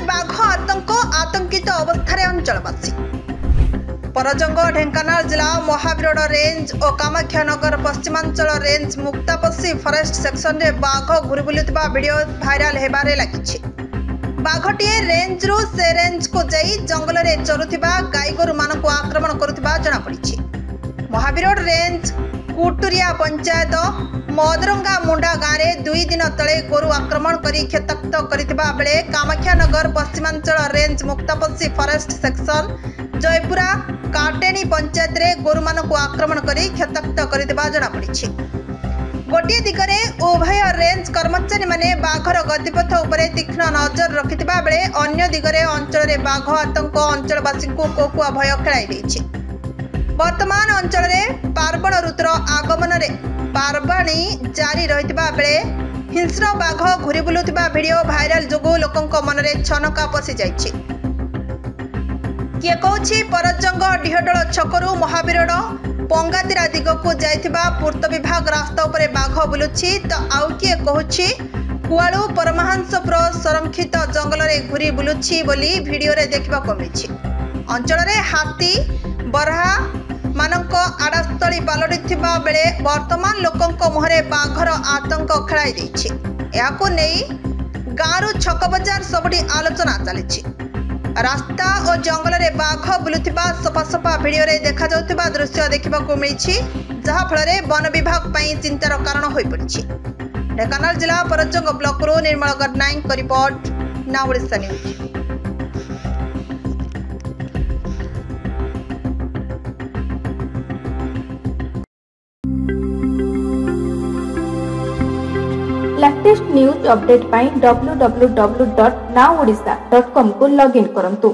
बाघ आतंक आतंकित अवस्था अंचलवासी परजंग ढेंकानाल जिला महावीरोड रेंज और कामाख्यानगर पश्चिमांचल रेंज मुक्तापसी फॉरेस्ट सेक्शन रे बाघ घुरी बुलुवा वीडियो भाइराल हेबारे लागिछि। बाघटीए रेंज रु से रेंज को जाई जंगल रे चरुथिबा गाई गोरु मानकु आक्रमण करुथिबा जणा पड़िछि। महावीरोड रेंज कुटुरिया पंचायत मदरंगा मुंडा गाँव में 2 दिन तले गोरु आक्रमण करी क्षतक्त करिथिबा बेले कामाख्यानगर पश्चिमांचल range Muktapasi forest section Jaipura काटेनी पंचायत रे गोरु मानकु आक्रमण करी क्षतक्त करिथिबा जणा पड़िछि। गोटे दिगरे उभय रेंज कर्मचारी माने बाघर गतिपथ उपरे तीक्ष्ण नजर रखिथिबा बेले अन्य दिगरे अंचल रे बाघ आतंक अंचलवासी को कोकुआ भय खेलाई दैछि। वर्तमान अंचल रे पार्वण ऋतुर आगमन रे पार्वाणी जारी रहिथिबा बेले हिंस्र बाघ घुरी बुलुथिबा वीडियो भाइराल जोगु लोकंक मनरे छनका पसि जाइछि। किए कहछि परजंग डिहडोल छकरू महावीरोड पंगातिरा दिगकु जाइथिबा पूर्त विभाग रास्ता उपरे बाघ बुलुछि तो आउ किए कहछि कुआळू परमहंसपुर संरक्षित जंगल रे घुरी बुलुछि बोली वीडियो रे देखिबा मिलिछि। अंचल रे हाथी बरहा मानक आड़ास्थली पलटिथिबा बेले वर्तमान लोकंक मुहरे बाघर आतंक खेलाई दैछि। याकु नेई गाँरु छक बजार सबुठी आलोचना चलिछि। रास्ता और जंगल रे बाघ बुलुथिबा सफा सफा वीडियो रे देखा जाउथिबा दृश्य देखिबाकु मिलिछि, जहा फଳରେ वन विभाग पई चिंतार कारण होई पड़िछि। ढेंकानाल जिला परजंग ब्लॉक रो निर्मल गडनायक को रिपोर्ट ना Odisha news. Latest news update पाई www.nowodisha.com को लॉगिन करंतु।